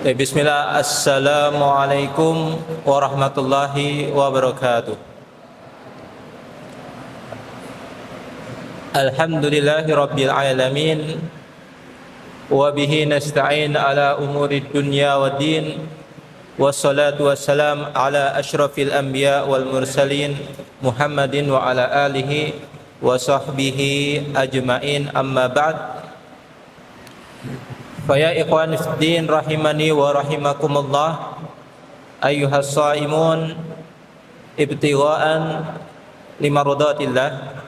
Bismillah, Assalamualaikum warahmatullahi wabarakatuh. Alhamdulillahi rabbil alamin. Wabihi nasta'in ala umuri dunya wa din. Wassalatu wassalam ala ashrafil anbiya wal mursalin Muhammadin wa ala alihi wa sahbihi ajma'in, amma ba'd. Faya ikhwan fiddin rahimani wa rahimakumullah, ayyuhas shaimun ibtigha'an limaradatillah.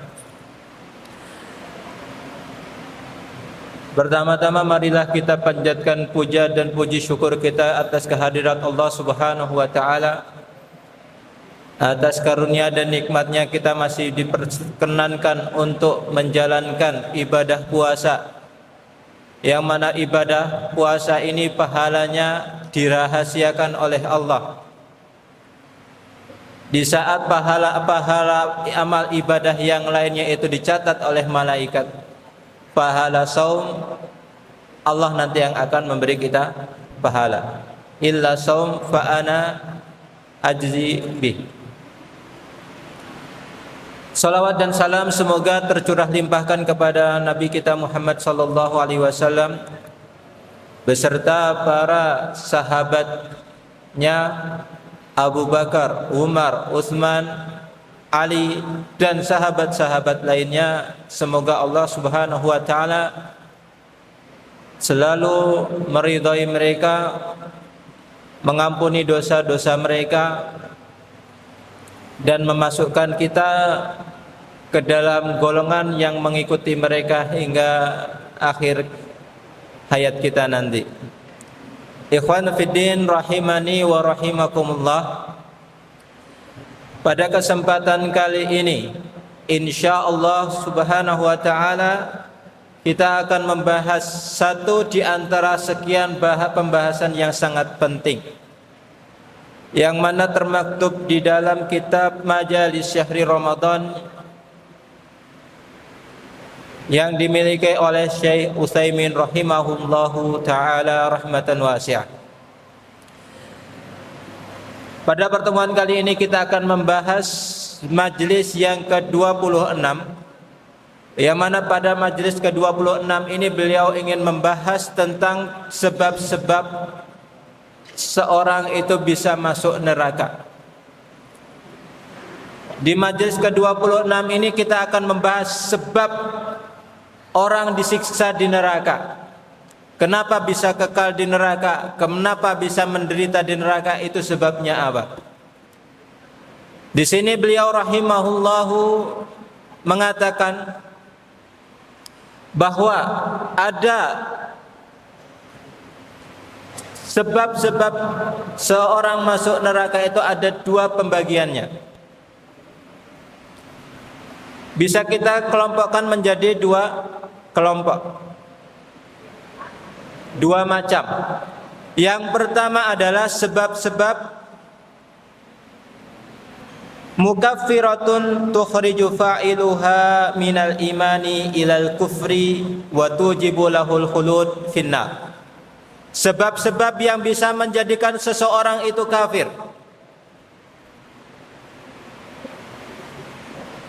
Pertama-tama marilah kita panjatkan puja dan puji syukur kita atas kehadirat Allah Subhanahu wa taala. Atas karunia dan nikmatnya kita masih diperkenankan untuk menjalankan ibadah puasa, yang mana ibadah puasa ini pahalanya dirahasiakan oleh Allah. Di saat pahala amal ibadah yang lainnya itu dicatat oleh malaikat, pahala saum Allah nanti yang akan memberi kita pahala. Illa saum fa ana ajzi bih. Salawat dan salam semoga tercurah limpahkan kepada Nabi kita Muhammad sallallahu alaihi wasallam beserta para sahabatnya Abu Bakar, Umar, Utsman, Ali dan sahabat-sahabat lainnya. Semoga Allah Subhanahu wa taala selalu meridhai mereka, mengampuni dosa-dosa mereka, dan memasukkan kita ke dalam golongan yang mengikuti mereka hingga akhir hayat kita nanti. Ikhwan fiddin rahimani wa rahimakumullah. Pada kesempatan kali ini insyaallah subhanahu wa ta'ala kita akan membahas satu di antara sekian pembahasan yang sangat penting, yang mana termaktub di dalam kitab Majalis Syahri Ramadan yang dimiliki oleh Syekh Utsaimin rahimahullahu ta'ala rahmatan wasi'ah. Pada pertemuan kali ini kita akan membahas majlis yang ke-26, yang mana pada majlis ke-26 ini beliau ingin membahas tentang sebab-sebab seorang itu bisa masuk neraka. Di majlis ke-26 ini kita akan membahas sebab orang disiksa di neraka. Kenapa bisa kekal di neraka? Kenapa bisa menderita di neraka? Itu sebabnya apa? Di sini beliau rahimahullahu mengatakan bahwa ada sebab-sebab seorang masuk neraka itu ada dua pembagiannya. Bisa kita kelompokkan menjadi dua kelompok, dua macam. Yang pertama adalah sebab-sebab mukaffiratun tukhriju fa'iluha minal imani ilal kufri wa tujibu lahul khulud finnar. Sebab-sebab yang bisa menjadikan seseorang itu kafir.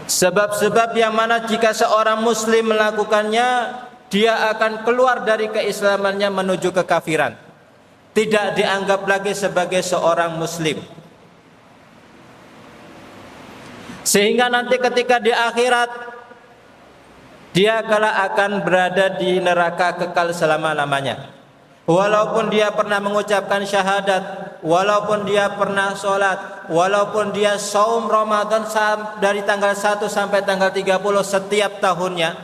Sebab-sebab yang mana jika seorang muslim melakukannya, dia akan keluar dari keislamannya menuju kekafiran, tidak dianggap lagi sebagai seorang muslim. Sehingga nanti ketika di akhirat dia kala akan berada di neraka kekal selama-lamanya. Walaupun dia pernah mengucapkan syahadat, walaupun dia pernah sholat, walaupun dia saum Ramadan dari tanggal 1 sampai tanggal 30 setiap tahunnya,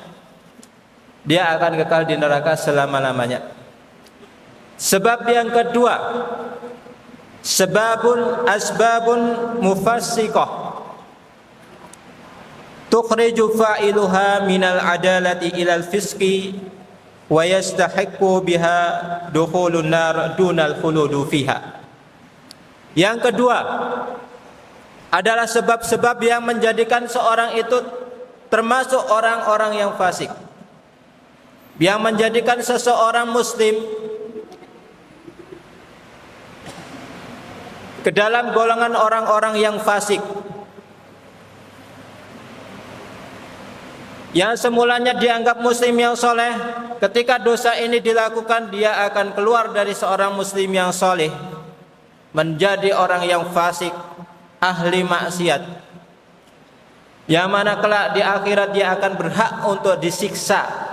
dia akan kekal di neraka selama-lamanya. Sebab yang kedua, asbabun mufassiqah tukhriju fa'iluha minal adalati ilal fisqi wa yastahiqqu biha dukhulun nar dunal khuludu fiha. Yang kedua adalah sebab-sebab yang menjadikan seorang itu termasuk orang-orang yang fasik, yang menjadikan seseorang muslim ke dalam golongan orang-orang yang fasik, yang semulanya dianggap muslim yang soleh. Ketika dosa ini dilakukan, dia akan keluar dari seorang muslim yang soleh menjadi orang yang fasik, ahli maksiat, yang mana kelak di akhirat dia akan berhak untuk disiksa.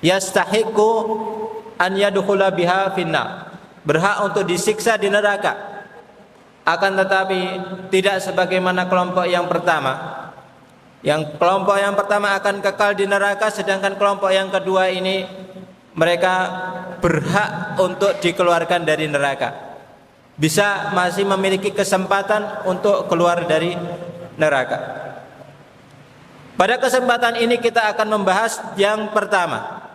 Yastahiqu an yadkhula biha finnar, berhak untuk disiksa di neraka. Akan tetapi tidak sebagaimana kelompok yang pertama. Yang kelompok yang pertama akan kekal di neraka, sedangkan kelompok yang kedua ini mereka berhak untuk dikeluarkan dari neraka. Bisa masih memiliki kesempatan untuk keluar dari neraka. Pada kesempatan ini kita akan membahas yang pertama,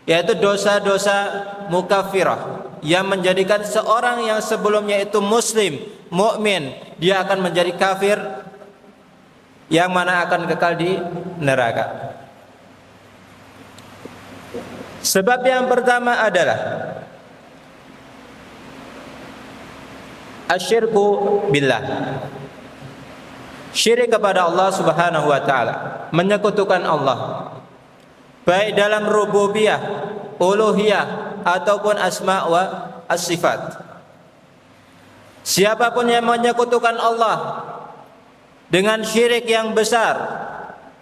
yaitu dosa-dosa mukaffirah yang menjadikan seorang yang sebelumnya itu muslim, mukmin, dia akan menjadi kafir, yang mana akan kekal di neraka. Sebab yang pertama adalah asyirku billah, syirik kepada Allah Subhanahu wa taala, menyekutukan Allah baik dalam rububiyah, uluhiyah ataupun asma wa as-sifat. Siapapun yang menyekutukan Allah dengan syirik yang besar,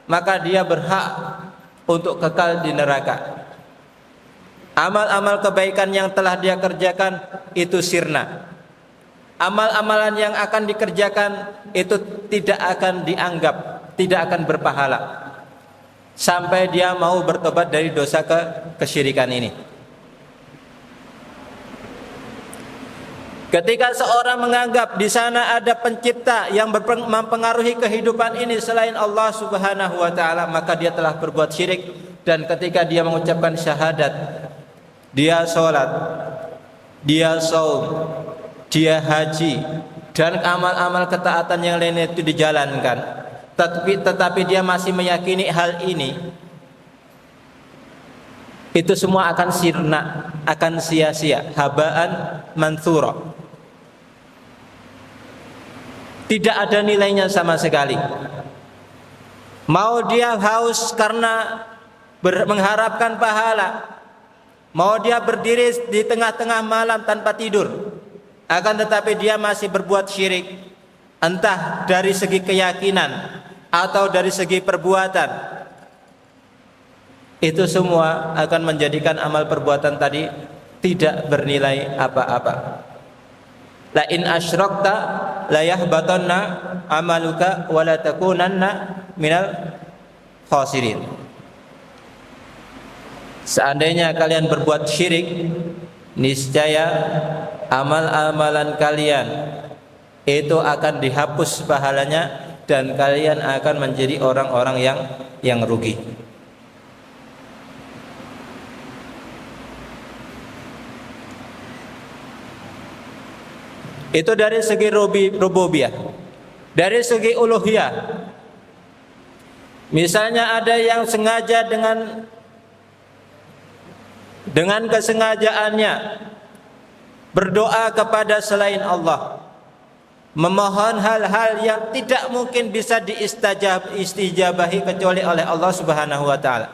maka dia berhak untuk kekal di neraka. Amal-amal kebaikan yang telah dia kerjakan itu sirna. Amal-amalan yang akan dikerjakan itu tidak akan dianggap, tidak akan berpahala sampai dia mau bertobat dari dosa kesyirikan ini. Ketika seorang menganggap di sana ada pencipta yang mempengaruhi kehidupan ini selain Allah Subhanahu wa taala, maka dia telah berbuat syirik. Dan ketika dia mengucapkan syahadat, dia sholat, dia saum, dia haji, dan amal-amal ketaatan yang lain itu dijalankan, tetapi dia masih meyakini hal ini, itu semua akan sirna, akan sia-sia, habaan mansura. Tidak ada nilainya sama sekali. Mau dia haus karena mengharapkan pahala, mau dia berdiri di tengah-tengah malam tanpa tidur, akan tetapi dia masih berbuat syirik, entah dari segi keyakinan atau dari segi perbuatan, itu semua akan menjadikan amal perbuatan tadi tidak bernilai apa-apa. La in asyrakta la yahbatanna amaluka wa la takunanna minal khasirin. Seandainya kalian berbuat syirik, niscaya amal-amalan kalian itu akan dihapus pahalanya dan kalian akan menjadi orang-orang yang rugi. Itu dari segi rububiyah. Dari segi uluhiyah, misalnya ada yang sengaja dengan kesengajaannya berdoa kepada selain Allah, memohon hal-hal yang tidak mungkin bisa diistijabahi kecuali oleh Allah Subhanahu wa taala.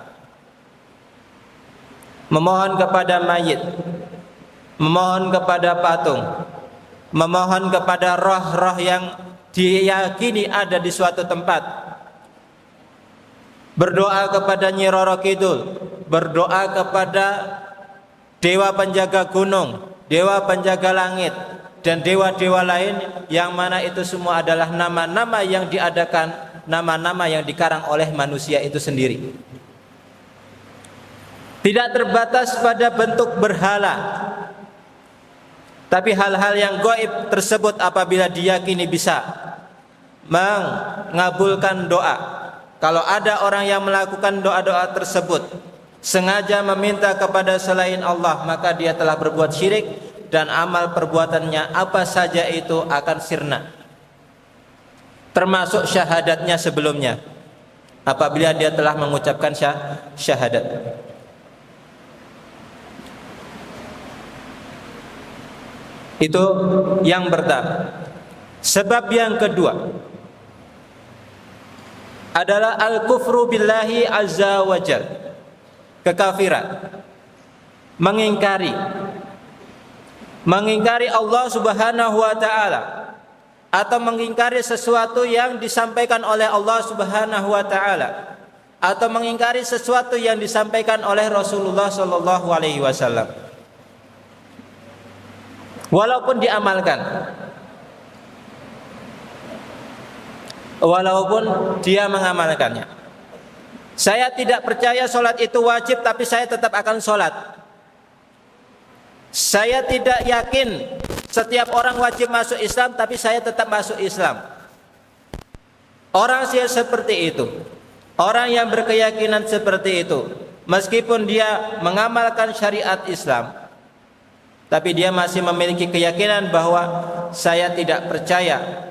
Memohon kepada mayit, memohon kepada patung, memohon kepada roh-roh yang diyakini ada di suatu tempat, berdoa kepada Nyi Roro Kidul, berdoa kepada dewa penjaga gunung, dewa penjaga langit, dan dewa-dewa lain, yang mana itu semua adalah nama-nama yang diadakan, nama-nama yang dikarang oleh manusia itu sendiri. Tidak terbatas pada bentuk berhala, tapi hal-hal yang gaib tersebut apabila diyakini bisa mengabulkan doa. Kalau ada orang yang melakukan doa-doa tersebut sengaja meminta kepada selain Allah, maka dia telah berbuat syirik dan amal perbuatannya apa saja itu akan sirna, termasuk syahadatnya sebelumnya apabila dia telah mengucapkan syahadat. Itu yang pertama. Sebab yang kedua adalah al-kufru billahi azza wa jal, kekafiran, mengingkari Allah Subhanahu wa taala, atau mengingkari sesuatu yang disampaikan oleh Allah Subhanahu wa taala, atau mengingkari sesuatu yang disampaikan oleh Rasulullah sallallahu alaihi wasallam, walaupun dia mengamalkannya. Saya tidak percaya sholat itu wajib, tapi saya tetap akan sholat. Saya tidak yakin setiap orang wajib masuk Islam, tapi saya tetap masuk Islam. Orang yang seperti itu, orang yang berkeyakinan seperti itu, meskipun dia mengamalkan syariat Islam, tapi dia masih memiliki keyakinan bahwa saya tidak percaya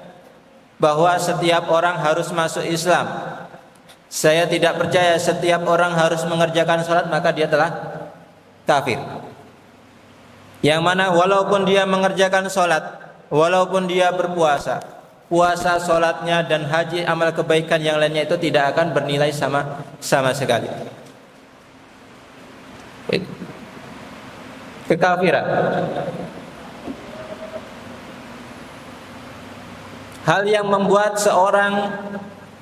bahwa setiap orang harus masuk Islam, saya tidak percaya setiap orang harus mengerjakan sholat, maka dia telah kafir. Yang mana walaupun dia mengerjakan sholat, walaupun dia berpuasa, puasa, sholatnya, dan haji, amal kebaikan yang lainnya itu tidak akan bernilai sama sekali. Kekafiran. Hal yang membuat seorang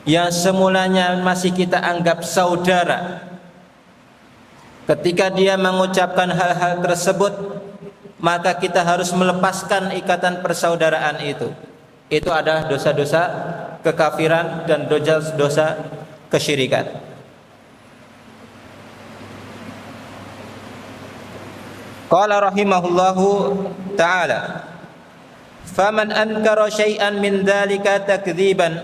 yang semulanya masih kita anggap saudara, ketika dia mengucapkan hal-hal tersebut, maka kita harus melepaskan ikatan persaudaraan itu. Itu adalah dosa-dosa kekafiran dan dosa kesyirikan. Qala rahimahullahu ta'ala, faman ankara syai'an min dzalika takdziban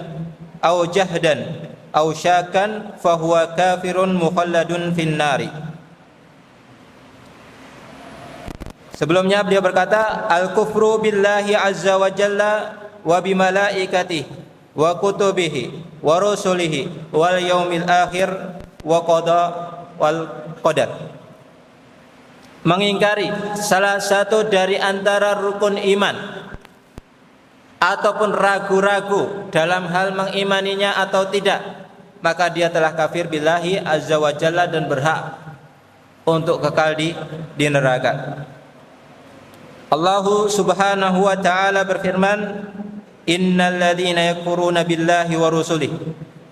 aw jahdan aw syakan fahuwa kafirun mukhalladun finnari. Sebelumnya beliau berkata, al-kufru billahi azza wa jalla wa bimalaikatihi wa kutubihi wa rusulihi wal yaumil akhir wa qada wal qadar. Mengingkari salah satu dari antara rukun iman ataupun ragu-ragu dalam hal mengimaninya atau tidak, maka dia telah kafir billahi azza wa jalla dan berhak untuk kekal di neraka. Allah Subhanahu wa ta'ala berfirman, innal ladzina yakfuruna billahi wa rusulihi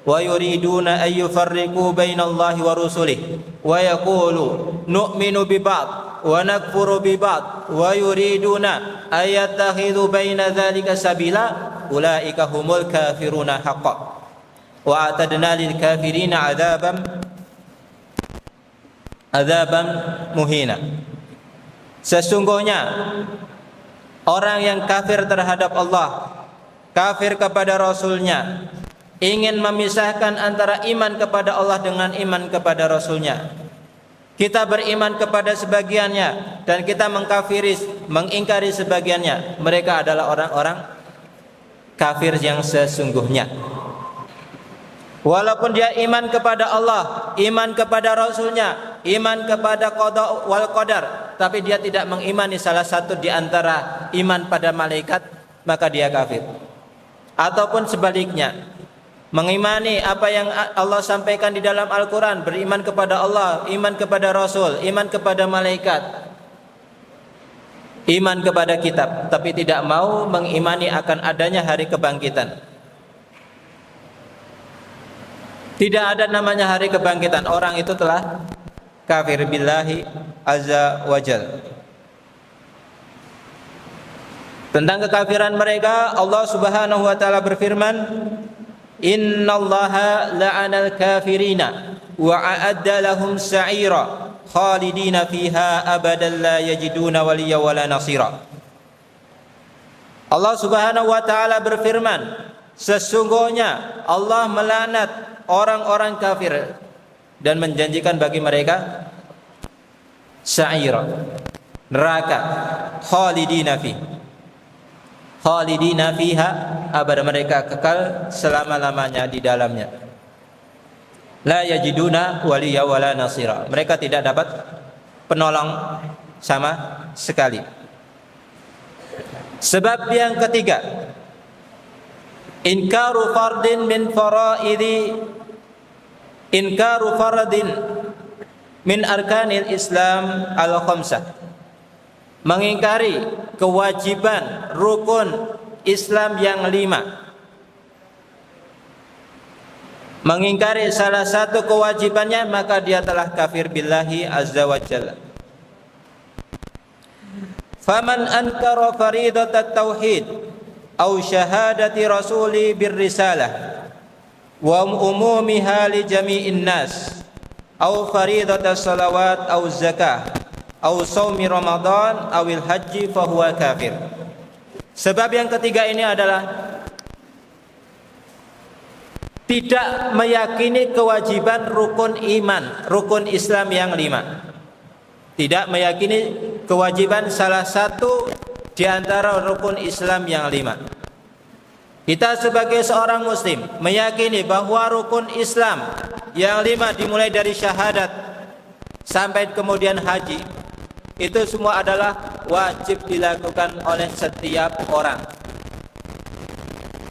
wa yuriduna an yufarriqu bainallahi wa rusulihi wa yaqulu nu'minu bi ba'd wa nakfuru bi ba'd wa yuriduna an yattakhidhu baina dzalika sabila ulaika humul kafiruna haqqan wa atadna lil kafirina adzaban muhina. Sesungguhnya orang yang kafir terhadap Allah, kafir kepada Rasulnya, ingin memisahkan antara iman kepada Allah dengan iman kepada Rasulnya. Kita beriman kepada sebagiannya dan kita mengingkari sebagiannya. Mereka adalah orang-orang kafir yang sesungguhnya. Walaupun dia iman kepada Allah, iman kepada Rasulnya, iman kepada qada wal qadar, tapi dia tidak mengimani salah satu di antara iman pada malaikat, maka dia kafir. Ataupun sebaliknya, mengimani apa yang Allah sampaikan di dalam Al-Quran, beriman kepada Allah, iman kepada Rasul, iman kepada malaikat, iman kepada kitab, tapi tidak mau mengimani akan adanya hari kebangkitan. Tidak ada namanya hari kebangkitan, orang itu telah kafir billahi azza wa jal. Tentang kekafiran mereka, Allah Subhanahu wa ta'ala berfirman, innallaha la'anal kafirina wa a'adda lahum sa'ira khalidina fiha abadan la yajiduna waliya wala nasira. Allah Subhanahu wa ta'ala berfirman, sesungguhnya Allah melaknat orang-orang kafir dan menjanjikan bagi mereka sa'ira, neraka, khalidina fiha abada, mereka kekal selama-lamanya di dalamnya. La yajiduna waliya wala nasira, mereka tidak dapat penolong sama sekali. Sebab yang ketiga, inkaru fardin min arkanil Islam al-khamsah, mengingkari kewajiban rukun Islam yang 5. Mengingkari salah satu kewajibannya, maka dia telah kafir billahi azza wa jalla. Faman ankara faridatat tauhid aw syahadati rasuli birrisalah wa umumiha li jami'in nas aw faridatas salawat aw zakah aw shaumi ramadan awil haji fahuwa kafir. Sebab yang ketiga ini adalah tidak meyakini kewajiban rukun iman, rukun Islam yang 5. Tidak meyakini kewajiban salah satu di antara rukun Islam yang 5. Kita sebagai seorang muslim meyakini bahwa rukun Islam yang 5 dimulai dari syahadat sampai kemudian haji, itu semua adalah wajib dilakukan oleh setiap orang.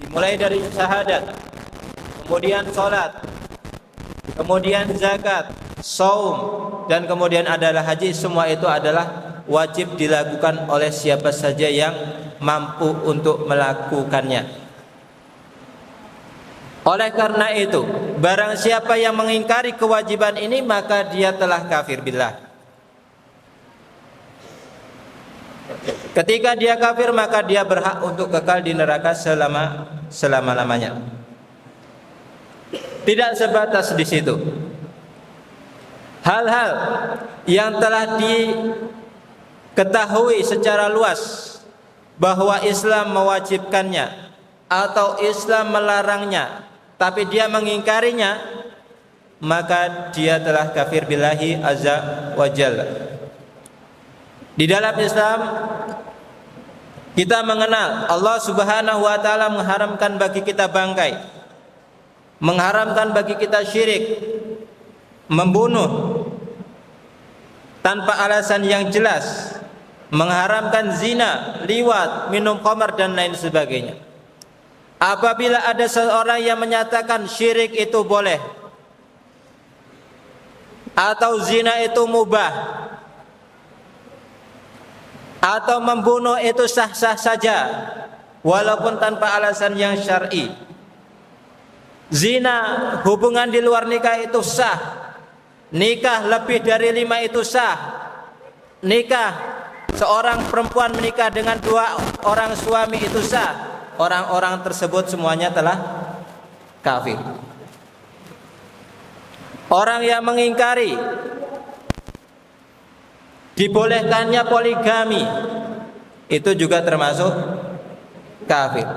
Dimulai dari syahadat, kemudian sholat, kemudian zakat, saum, dan kemudian adalah haji. Semua itu adalah wajib dilakukan oleh siapa saja yang mampu untuk melakukannya. Oleh karena itu, barang siapa yang mengingkari kewajiban ini, maka dia telah kafir billah. Ketika dia kafir, maka dia berhak untuk kekal di neraka selama-lamanya. Tidak sebatas di situ. Hal-hal yang telah diketahui secara luas bahwa Islam mewajibkannya atau Islam melarangnya, tapi dia mengingkarinya, maka dia telah kafir billahi azza wa jalla. Di dalam Islam kita mengenal Allah Subhanahu wa taala mengharamkan bagi kita bangkai, mengharamkan bagi kita syirik, membunuh tanpa alasan yang jelas, mengharamkan zina, liwat, minum khamar dan lain sebagainya. Apabila ada seorang yang menyatakan syirik itu boleh atau zina itu mubah atau membunuh itu sah-sah saja walaupun tanpa alasan yang syar'i, zina, hubungan di luar nikah itu sah, nikah lebih dari 5 itu sah, nikah seorang perempuan menikah dengan 2 orang suami itu sah, orang-orang tersebut semuanya telah kafir. Orang yang mengingkari dibolehkannya poligami itu juga termasuk kafir.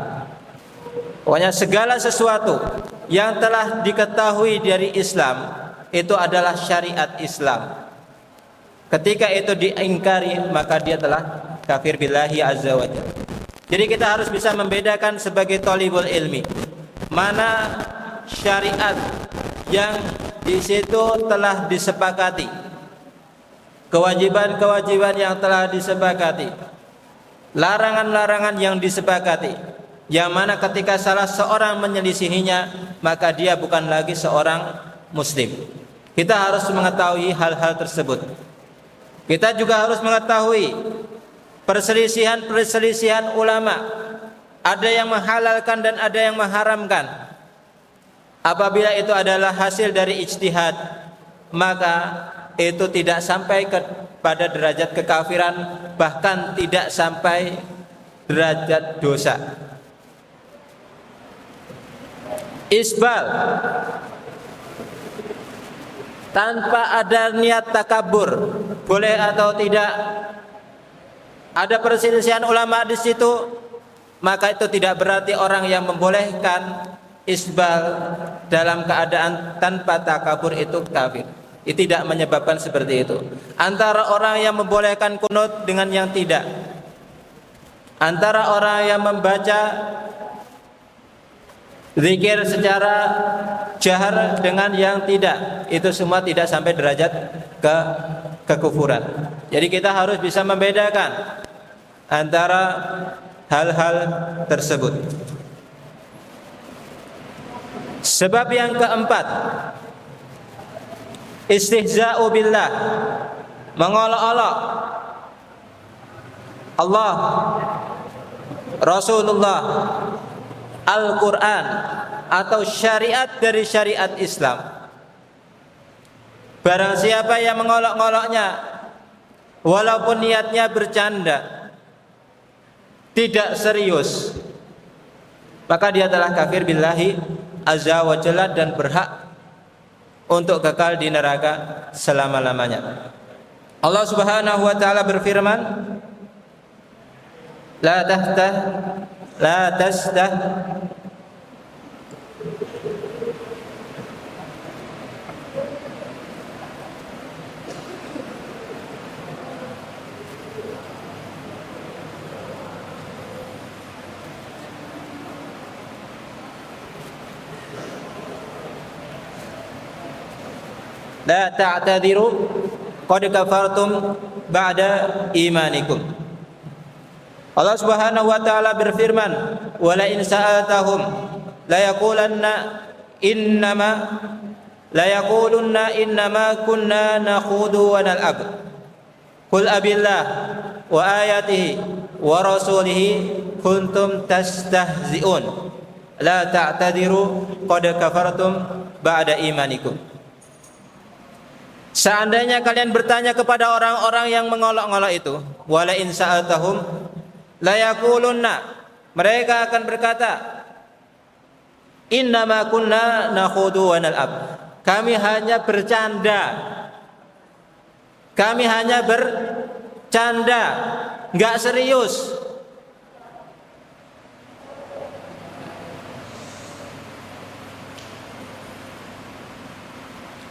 Pokoknya segala sesuatu yang telah diketahui dari Islam itu adalah syariat Islam. Ketika itu diingkari, maka dia telah kafir billahi azza wa jalla. Jadi kita harus bisa membedakan sebagai thalibul ilmi, mana syariat yang di situ telah disepakati, kewajiban-kewajiban yang telah disepakati, larangan-larangan yang disepakati, yang mana ketika salah seorang menyelisihinya, maka dia bukan lagi seorang muslim. Kita harus mengetahui hal-hal tersebut. Kita juga harus mengetahui perselisihan ulama. Ada yang menghalalkan dan ada yang mengharamkan. Apabila itu adalah hasil dari ijtihad, maka itu tidak sampai pada derajat kekafiran, bahkan tidak sampai derajat dosa. Isbal tanpa ada niat takabur, boleh atau tidak? Ada perselisihan ulama di situ, maka itu tidak berarti orang yang membolehkan isbal dalam keadaan tanpa takabur itu kafir. Itu tidak menyebabkan seperti itu. Antara orang yang membolehkan kunut dengan yang tidak, antara orang yang membaca zikir secara jahar dengan yang tidak, itu semua tidak sampai derajat kekufuran. Jadi kita harus bisa membedakan antara hal-hal tersebut. Sebab yang keempat, istihza'u billah, mengolok-olok Allah, Rasulullah, Al-Quran atau syariat dari syariat Islam. Barang siapa yang mengolok-ngoloknya walaupun niatnya bercanda, tidak serius, maka dia telah kafir billahi azza wa jalla dan berhak untuk kekal di neraka selama-lamanya. Allah Subhanahu wa taala berfirman, la tastah la ta'tadiru qad kafartum ba'da imanikum. Allah Subhanahu wa taala berfirman, "Wala in sa'altahum la yaqulunna innama kunna nakhudu wa nal'ab. Qul abillah wa ayatihi wa rasulihi kuntum tastahzi'un. La ta'tadiru qad kafartum ba'da imanikum." Seandainya kalian bertanya kepada orang-orang yang mengolok-ngolok itu, wala in sa'altahum la yaqulunna, mereka akan berkata, innama kunna nakhudu wa nal'ab, kami hanya bercanda, enggak serius.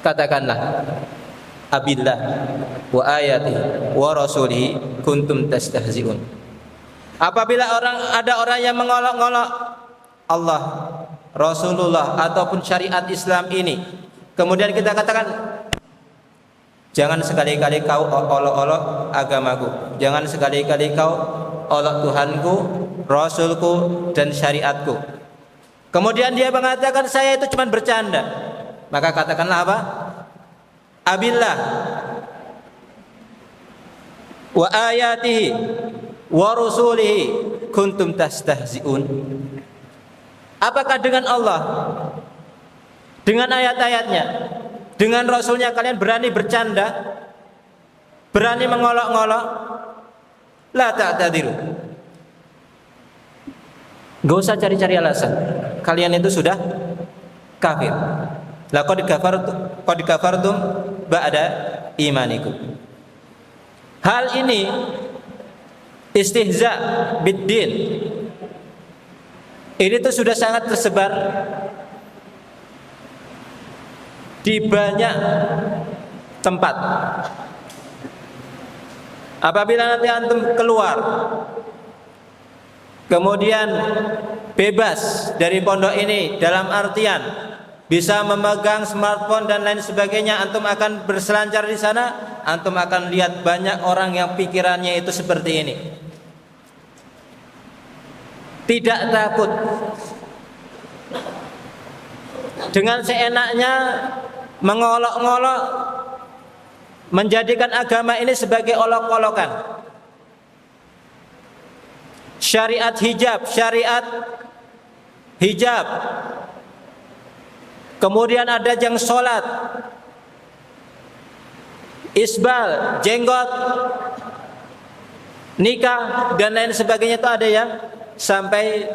Katakanlah, abillah wa ayatihi wa rasulihi kuntum tastahzi'un. Apabila ada orang yang mengolok-ngolok Allah, Rasulullah ataupun syariat Islam ini, kemudian kita katakan, jangan sekali-kali kau olok-olok agamaku, jangan sekali-kali kau olok Tuhanku, Rasulku dan syariatku. Kemudian dia mengatakan saya itu cuma bercanda, maka katakanlah apa? Abillah wa ayatihi wa rusulihi kuntum tastahzi'un. Apakah dengan Allah, dengan ayat-ayatnya, dengan Rasulnya kalian berani bercanda, berani mengolok-ngolok? La ta'tadiru, gak usah cari-cari alasan, kalian itu sudah kafir. Laqad kafartum ba'da imanikum. Hal ini istihza biddin, ini tuh sudah sangat tersebar di banyak tempat. Apabila nanti antum keluar kemudian bebas dari pondok ini, dalam artian bisa memegang smartphone dan lain sebagainya, antum akan berselancar di sana, antum akan lihat banyak orang yang pikirannya itu seperti ini. Tidak takut, dengan seenaknya mengolok-ngolok, menjadikan agama ini sebagai olok-olokan. Syariat hijab, kemudian ada yang sholat, isbal, jenggot, nikah dan lain sebagainya, itu ada yang sampai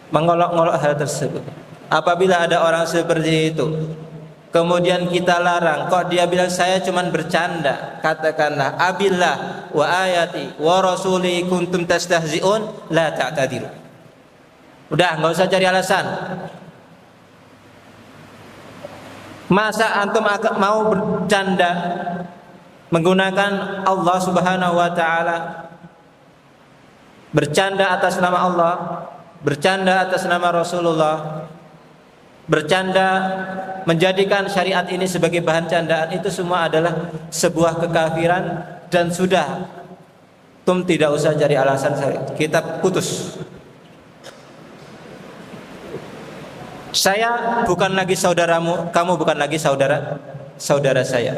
mengolok-ngolok hal tersebut. Apabila ada orang seperti itu, kemudian kita larang, kok dia bilang saya cuman bercanda, katakanlah abillah wa ayati wa rasuli kuntum tastahzi'un la ta'tadiru. Udah, enggak usah cari alasan. Masa antum mau bercanda menggunakan Allah Subhanahu wa taala, bercanda atas nama Allah, bercanda atas nama Rasulullah, bercanda menjadikan syariat ini sebagai bahan candaan, itu semua adalah sebuah kekafiran dan sudah Tum tidak usah cari alasan, kita putus. Saya bukan lagi saudaramu, kamu bukan lagi saudara saya.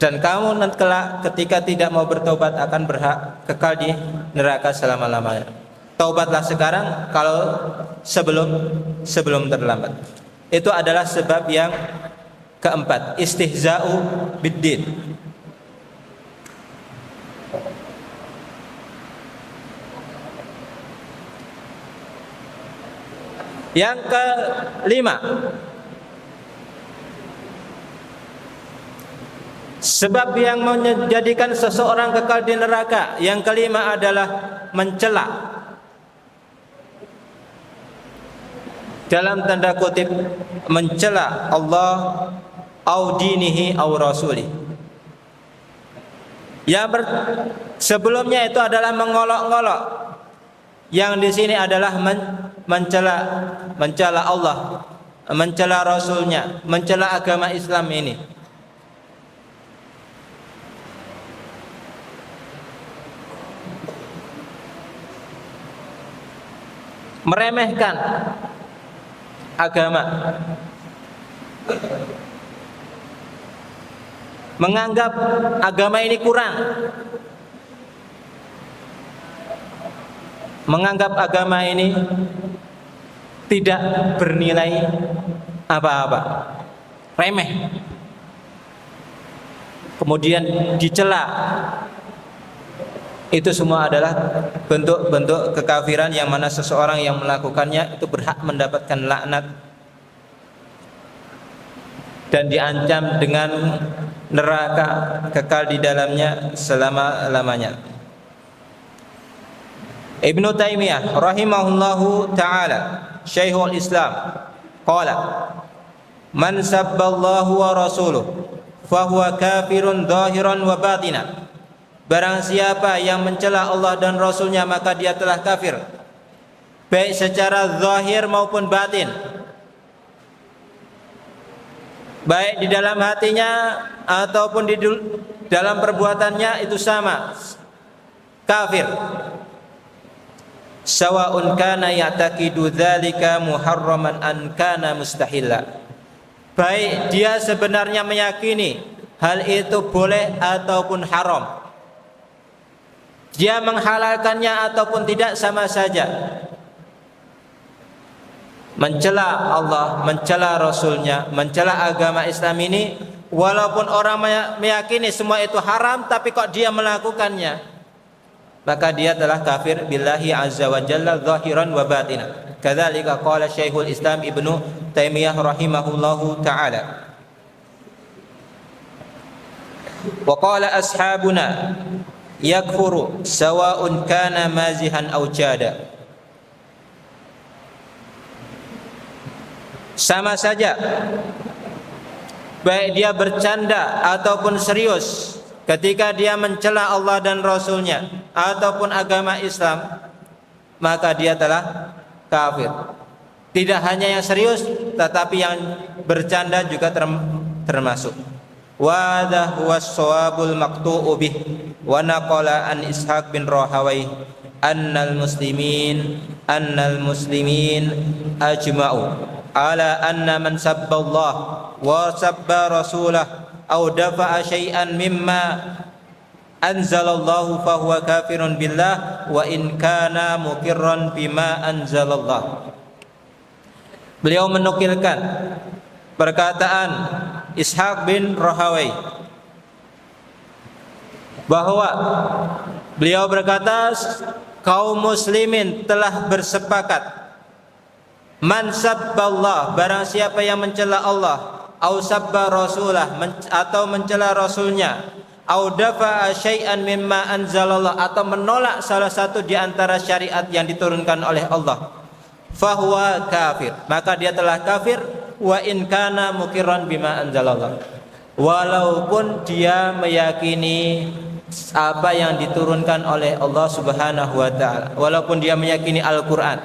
Dan kamu nanti kelak ketika tidak mau bertobat akan berhak kekal di neraka selama-lamanya. Taubatlah sekarang kalau sebelum terlambat. Itu adalah sebab yang keempat, istihza'u biddin. Yang kelima, sebab yang menjadikan seseorang kekal di neraka, yang kelima adalah mencela, dalam tanda kutip mencela Allah au dinihi au rasulih. Sebelumnya itu adalah mengolok-ngolok. Yang di sini adalah mencela Allah, mencela Rasulnya, mencela agama Islam ini. Meremehkan agama, menganggap agama ini kurang, menganggap agama ini tidak bernilai apa-apa, remeh, kemudian dicela. Itu semua adalah bentuk-bentuk kekafiran yang mana seseorang yang melakukannya itu berhak mendapatkan laknat dan diancam dengan neraka kekal di dalamnya selama-lamanya. Ibnu Taimiyah rahimahullahu ta'ala, Syekhul Islam, qala man sabballahu wa rasuluhu fahuwa kafirun zahiran wa batina. Barang siapa yang mencela Allah dan Rasulnya maka dia telah kafir, baik secara zahir maupun batin, baik di dalam hatinya ataupun di dalam perbuatannya itu sama, kafir. Sawa'un kana ya'taqidu dzalika muharraman an kana mustahilla. Baik dia sebenarnya meyakini hal itu boleh ataupun haram, dia menghalalkannya ataupun tidak, sama saja. Mencela Allah, mencela Rasulnya, mencela agama Islam ini, walaupun orang meyakini semua itu haram, tapi kok dia melakukannya, maka dia telah kafir billahi azza wa jalla zahiran wa batina. Kadzalika qala Syekhul Islam Ibnu Taimiyah rahimahullahu taala. Wa qala ashabuna yakfuru sawa'un kana mazihan aw jada. Sama saja, baik dia bercanda ataupun serius ketika dia mencela Allah dan Rasulnya ataupun agama Islam, maka dia telah kafir. Tidak hanya yang serius, tetapi yang bercanda juga termasuk. Wa hadha huwa as-shawabul maqtu'u bih wa naqala an Ishaq bin Rahawayh annal muslimin ajma'u ala anna man sabba Allah wa sabba rasulah aw dafa'a syai'an mimma anzalallahu fahuwa kafirun billah wa in kana muqirran bima anzalallah. Beliau menukilkan perkataan Ishaq bin Rahawayh bahwa beliau berkata kaum muslimin telah bersepakat, man sabballah, barang siapa yang mencela Allah, au sabba rasulah, atau mencela rasulnya, au dafa'a syai'an mimma anzalallah, atau menolak salah satu di antara syariat yang diturunkan oleh Allah, fahuwa kafir, maka dia telah kafir. Wa in kana muqirran bima anzalallah, walaupun dia meyakini apa yang diturunkan oleh Allah Subhanahu wa taala, walaupun dia meyakini Al-Qur'an,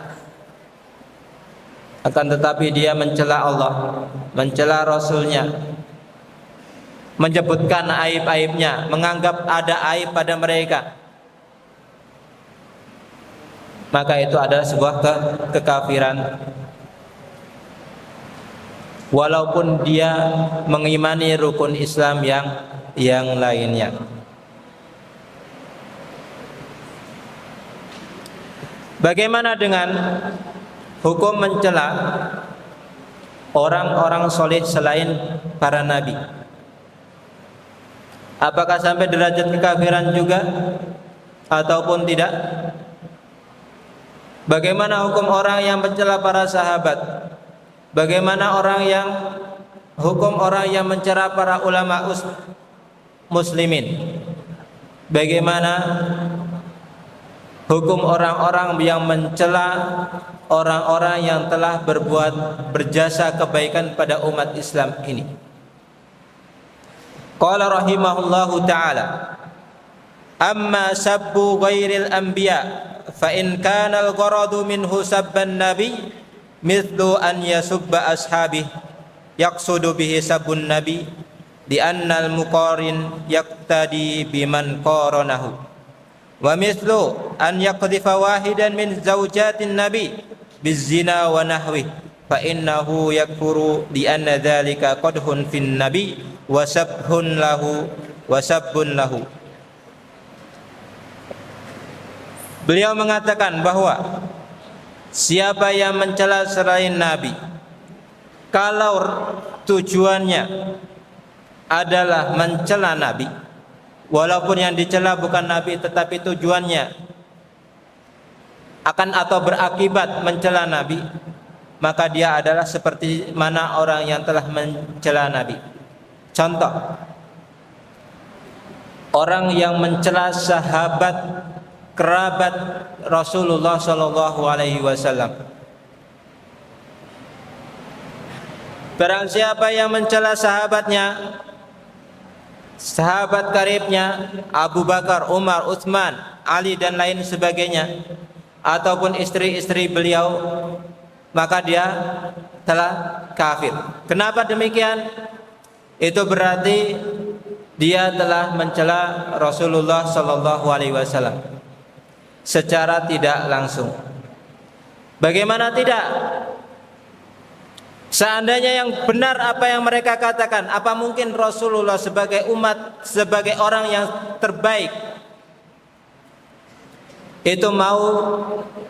akan tetapi dia mencela Allah, mencela Rasulnya, menyebutkan aib-aibnya, menganggap ada aib pada mereka, maka itu adalah sebuah kekafiran, walaupun dia mengimani rukun Islam yang lainnya. Bagaimana dengan hukum mencela orang-orang soleh selain para nabi? Apakah sampai derajat kekafiran juga ataupun tidak? Bagaimana hukum orang yang mencela para sahabat? Bagaimana hukum orang yang mencela para ulama muslimin? Bagaimana hukum orang-orang yang mencela orang-orang yang telah berjasa kebaikan pada umat Islam ini? Qala rahimahullahu ta'ala, amma sabbu ghairil anbiya fa in kana al-gharadu minhu sabban nabi mithlu an yasubba ashabih yaqsudu bihi sabbun nabi di annal muqarin yaqtadi biman qaranahu wa mithlu an yaqdhifa wahidan min zawjatin nabi bizina wa nahwi fa innahu yakfuru di anna dzalika qadhun fin nabi wa sabbun lahu. Beliau mengatakan bahwa siapa yang mencela selain nabi, kalau tujuannya adalah mencela nabi, walaupun yang dicela bukan nabi tetapi tujuannya akan atau berakibat mencela nabi, maka dia adalah seperti mana orang yang telah mencela nabi. Contoh, orang yang mencela sahabat kerabat Rasulullah sallallahu alaihi wasallam. Barang siapa yang mencela sahabatnya, sahabat karibnya Abu Bakar, Umar, Utsman, Ali dan lain sebagainya, ataupun istri-istri beliau, maka dia telah kafir. Kenapa demikian? Itu berarti dia telah mencela Rasulullah sallallahu alaihi wasallam secara tidak langsung. Bagaimana tidak? Seandainya yang benar apa yang mereka katakan, apa mungkin Rasulullah sebagai umat, sebagai orang yang terbaik itu mau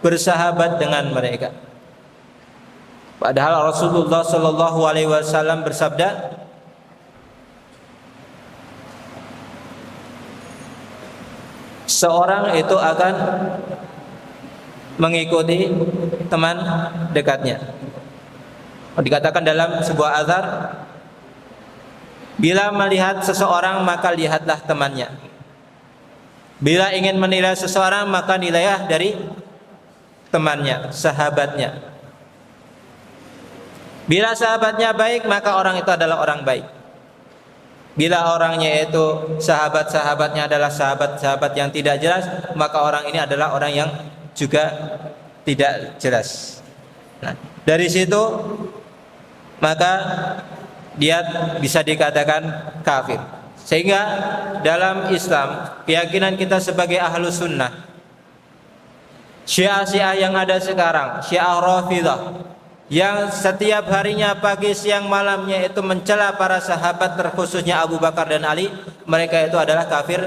bersahabat dengan mereka? Padahal Rasulullah sallallahu alaihi wasallam bersabda, seorang itu akan mengikuti teman dekatnya. Dikatakan dalam sebuah azhar, bila melihat seseorang maka lihatlah temannya. Bila ingin menilai seseorang maka nilailah dari temannya, sahabatnya. Bila sahabatnya baik maka orang itu adalah orang baik. Bila orangnya itu sahabat-sahabatnya adalah sahabat-sahabat yang tidak jelas, maka orang ini adalah orang yang juga tidak jelas. Nah, dari situ maka dia bisa dikatakan kafir. Sehingga dalam Islam, keyakinan kita sebagai ahlu sunnah, Syiah-Syiah yang ada sekarang, Syiah Rafidah, yang setiap harinya pagi siang malamnya itu mencela para sahabat, terkhususnya Abu Bakar dan Ali, mereka itu adalah kafir,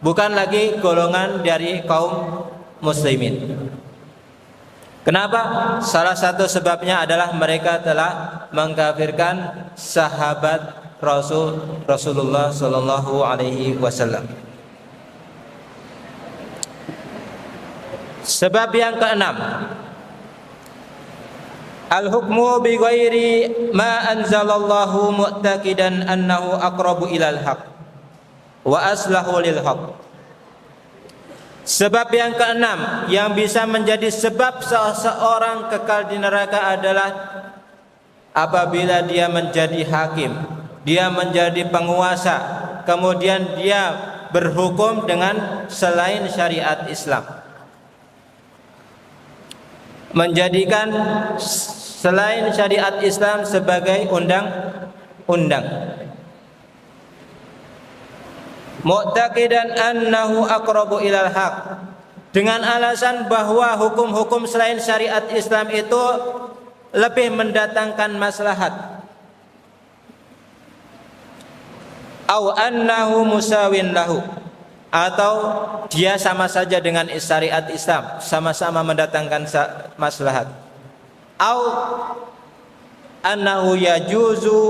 bukan lagi golongan dari kaum muslimin. Kenapa? Salah satu sebabnya adalah mereka telah mengkafirkan sahabat Rasulullah sallallahu alaihi wasallam. Sebab yang keenam, al-hukmu bi ghairi ma anzalallahu mu'taqidan annahu aqrabu ilal haq wa aslahu lil haq. Sebab yang keenam yang bisa menjadi sebab seseorang kekal di neraka adalah apabila dia menjadi hakim, dia menjadi penguasa, kemudian dia berhukum dengan selain syariat Islam, menjadikan selain syariat Islam sebagai undang-undang. Mu'taqidan annahu aqrabu ilal haq, dengan alasan bahwa hukum-hukum selain syariat Islam itu lebih mendatangkan maslahat, au annahu musawin lahu, atau dia sama saja dengan syariat Islam, sama-sama mendatangkan maslahat, au annahu yajuzu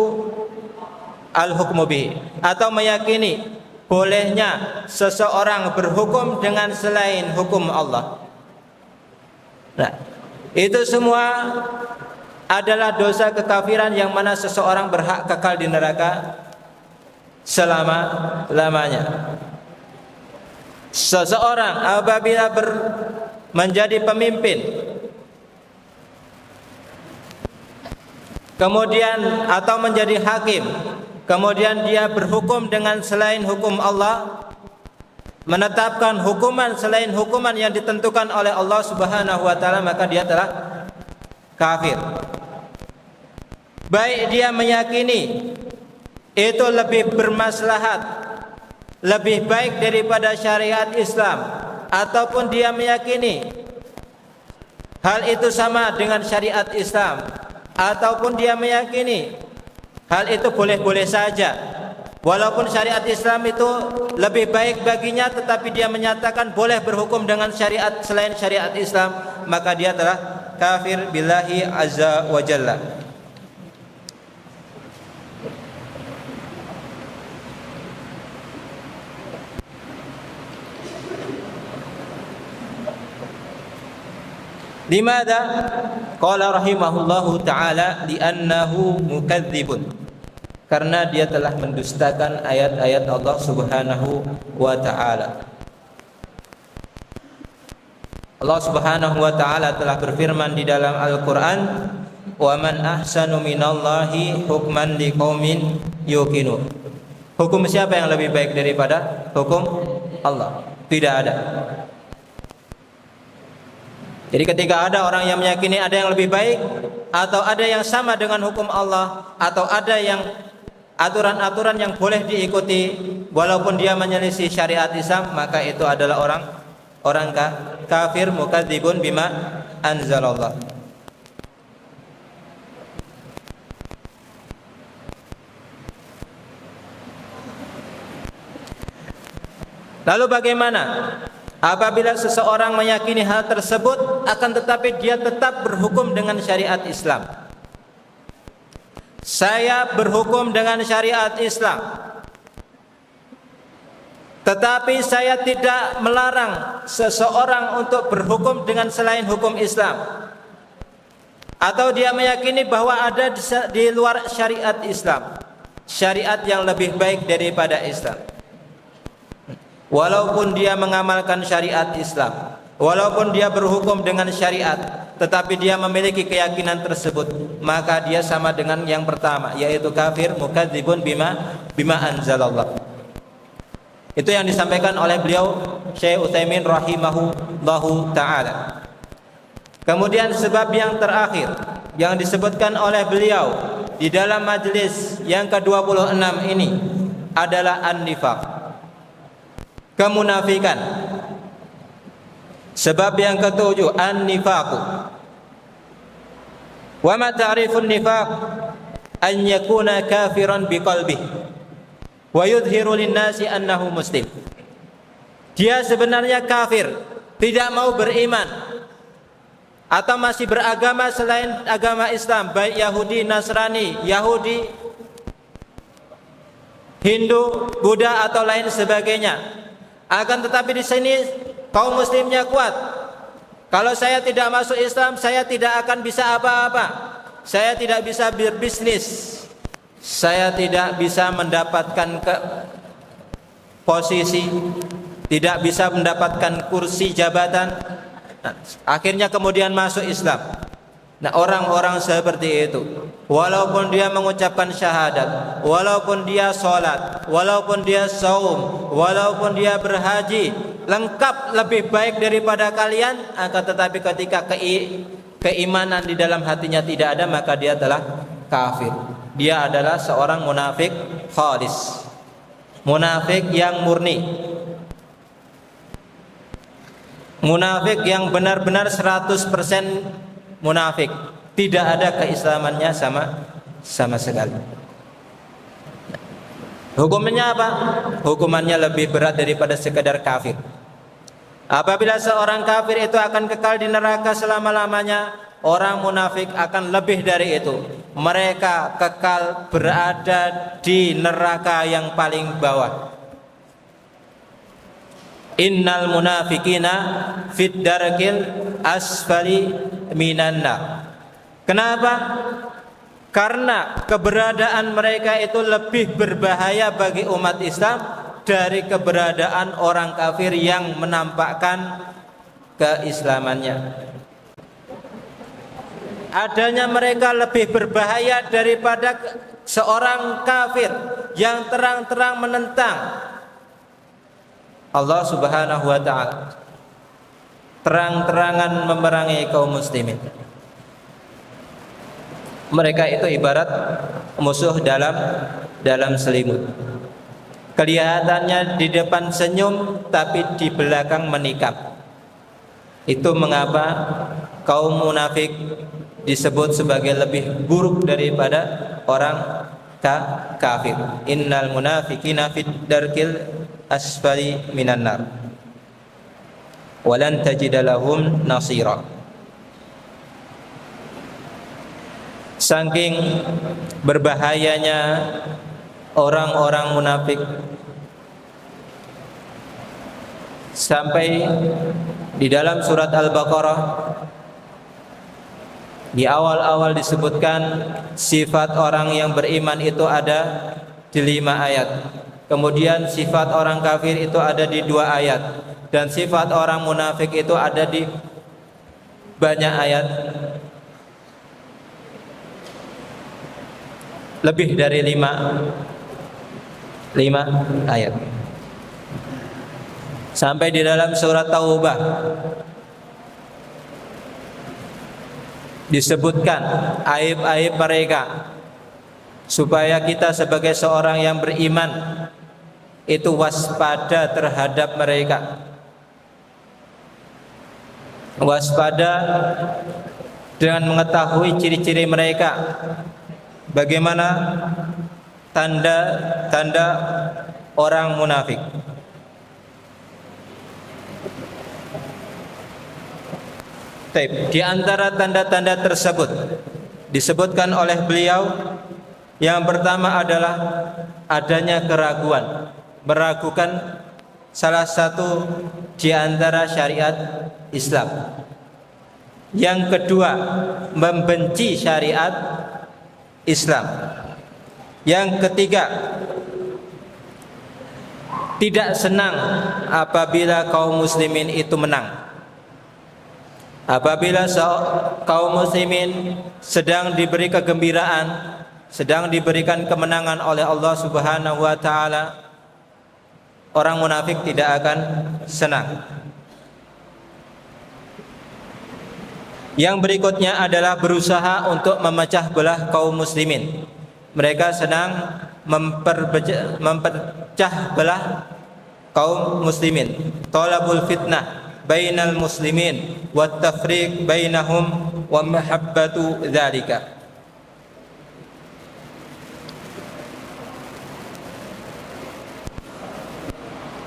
al-hukmu bihi, atau meyakini bolehnya seseorang berhukum dengan selain hukum Allah. Nah, itu semua adalah dosa kekafiran yang mana seseorang berhak kekal di neraka selama-lamanya. Seseorang apabila menjadi pemimpin, kemudian atau menjadi hakim, kemudian dia berhukum dengan selain hukum Allah, menetapkan hukuman selain hukuman yang ditentukan oleh Allah Subhanahu wa taala, maka dia telah kafir. Baik dia meyakini itu lebih bermaslahat, lebih baik daripada syariat Islam, ataupun dia meyakini hal itu sama dengan syariat Islam, ataupun dia meyakini hal itu boleh-boleh saja, walaupun syariat Islam itu lebih baik baginya, tetapi dia menyatakan boleh berhukum dengan syariat selain syariat Islam, maka dia telah kafir billahi azza wa jalla. Limadha? Qala rahimahullahu ta'ala li'annahu mukadzibun, karena dia telah mendustakan ayat-ayat Allah Subhanahu wa ta'ala. Allah Subhanahu wa ta'ala telah berfirman di dalam Al-Quran, wa man ahsanu minallahi hukman liqaumin yuqinun. Hukum siapa yang lebih baik daripada hukum Allah? Tidak ada. Jadi ketika ada orang yang meyakini ada yang lebih baik, atau ada yang sama dengan hukum Allah, atau ada yang aturan-aturan yang boleh diikuti walaupun dia menyelisih syariat Islam, maka itu adalah orang kafir mukadzibun bima anzalallah. Lalu bagaimana apabila seseorang meyakini hal tersebut, akan tetapi dia tetap berhukum dengan syariat Islam? Saya berhukum dengan syariat Islam, tetapi saya tidak melarang seseorang untuk berhukum dengan selain hukum Islam. Atau dia meyakini bahwa ada di luar syariat Islam syariat yang lebih baik daripada Islam. Walaupun dia mengamalkan syariat Islam, walaupun dia berhukum dengan syariat, tetapi dia memiliki keyakinan tersebut, maka dia sama dengan yang pertama, yaitu kafir mukadzibun bima anzalallah. Itu yang disampaikan oleh beliau Syekh Utsaimin rahimahullahu taala. Kemudian sebab yang terakhir yang disebutkan oleh beliau di dalam majelis yang ke-26 ini adalah an-nifaq, kemunafikan. Sebab yang ketujuh, an-nifaqu. Wa ma ta'rifun nifaq? An yakuna kafiran biqalbihi wa yudhiru lin-nasi annahu muslim. Dia sebenarnya kafir, tidak mau beriman, atau masih beragama selain agama Islam, baik Yahudi, Nasrani, Yahudi, Hindu, Buddha atau lain sebagainya. Akan tetapi di sini kaum muslimnya kuat. Kalau saya tidak masuk Islam, saya tidak akan bisa apa-apa. Saya tidak bisa berbisnis. Saya tidak bisa mendapatkan posisi, tidak bisa mendapatkan kursi jabatan. Nah, akhirnya kemudian masuk Islam. Nah, orang-orang seperti itu, walaupun dia mengucapkan syahadat, walaupun dia sholat, walaupun dia saum, walaupun dia berhaji, lengkap lebih baik daripada kalian, akan tetapi ketika keimanan di dalam hatinya tidak ada, maka dia telah kafir. Dia adalah seorang munafik khalis, munafik yang murni. munafik yang benar-benar 100% munafik, tidak ada keislamannya sama sekali. Hukumannya apa? Hukumannya lebih berat daripada sekedar kafir. Apabila seorang kafir itu akan kekal di neraka selama-lamanya, orang munafik akan lebih dari itu. Mereka kekal berada di neraka yang paling bawah. Innal munafikina fid darkil asfali minan nar. Kenapa? Karena keberadaan mereka itu lebih berbahaya bagi umat Islam dari keberadaan orang kafir yang menampakkan keislamannya. Adanya mereka lebih berbahaya daripada seorang kafir yang terang-terang menentang Allah Subhanahu wa ta'ala, terang-terangan memerangi kaum muslimin. Mereka itu ibarat musuh dalam selimut. Kelihatannya di depan senyum, tapi di belakang menikam. Itu mengapa kaum munafik disebut sebagai lebih buruk daripada orang kafir. Innal munafiqina fid darkil asfali minan nar walan tajida lahum nasira. Saking berbahayanya orang-orang munafik, sampai di dalam surat Al-Baqarah di awal-awal disebutkan sifat orang yang beriman itu ada di 5 ayat. Kemudian sifat orang kafir itu ada di 2 ayat, dan sifat orang munafik itu ada di banyak ayat, lebih dari 5 ayat. Sampai di dalam surat Taubah disebutkan aib-aib mereka, supaya kita sebagai seorang yang beriman itu waspada terhadap mereka, waspada dengan mengetahui ciri-ciri mereka, bagaimana tanda-tanda orang munafik. Di antara tanda-tanda tersebut disebutkan oleh beliau, yang pertama adalah adanya keraguan, meragukan salah satu di antara syariat Islam. Yang kedua, membenci syariat Islam. Yang ketiga, tidak senang apabila kaum muslimin itu menang. Apabila kaum muslimin sedang diberi kegembiraan, sedang diberikan kemenangan oleh Allah Subhanahu wa ta'ala, orang munafik tidak akan senang. Yang berikutnya adalah berusaha untuk memecah belah kaum muslimin. Mereka senang memperpecah belah kaum muslimin. Talabul fitnah bainal muslimin wa tafriq bainahum wa mahabbatu dzalika.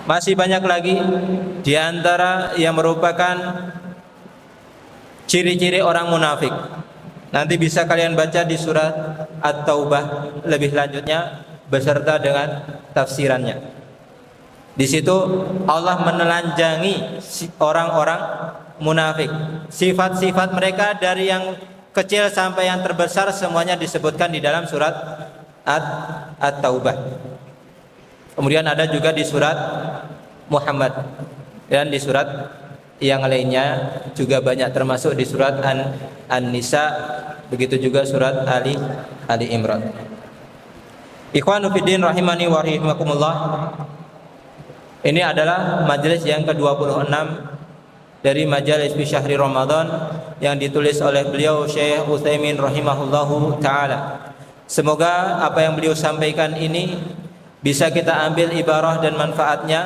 Masih banyak lagi di antara yang merupakan ciri-ciri orang munafik. Nanti bisa kalian baca di surat At-Taubah lebih lanjutnya beserta dengan tafsirannya. Di situ Allah menelanjangi orang-orang munafik. Sifat-sifat mereka dari yang kecil sampai yang terbesar semuanya disebutkan di dalam surat At-Taubah. Kemudian ada juga di surat Muhammad, dan di surat yang lainnya juga banyak, termasuk di surat An-Nisa, begitu juga surat Ali Imran. Ikhwanu fiddin rahimani wa rahimakumullah. Ini adalah majelis yang ke-26 dari majelis fi syahri Ramadan yang ditulis oleh beliau Syekh Utsaimin rahimahullahu taala. Semoga apa yang beliau sampaikan ini bisa kita ambil ibarah dan manfaatnya,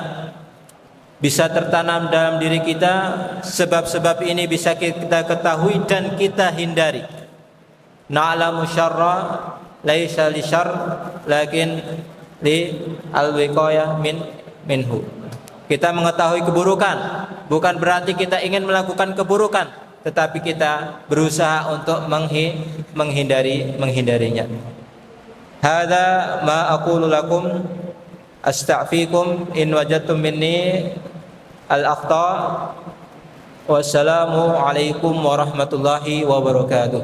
bisa tertanam dalam diri kita, sebab-sebab ini bisa kita ketahui dan kita hindari. Na'lamu syarra laisa li syarr lakin li al-wiqayah minhu. Kita mengetahui keburukan bukan berarti kita ingin melakukan keburukan, tetapi kita berusaha untuk menghindarinya. Hadza ma aqulu lakum astaghfikum in wajadtum minni al-akhta. Wassalamu alaikum warahmatullahi wabarakatuh.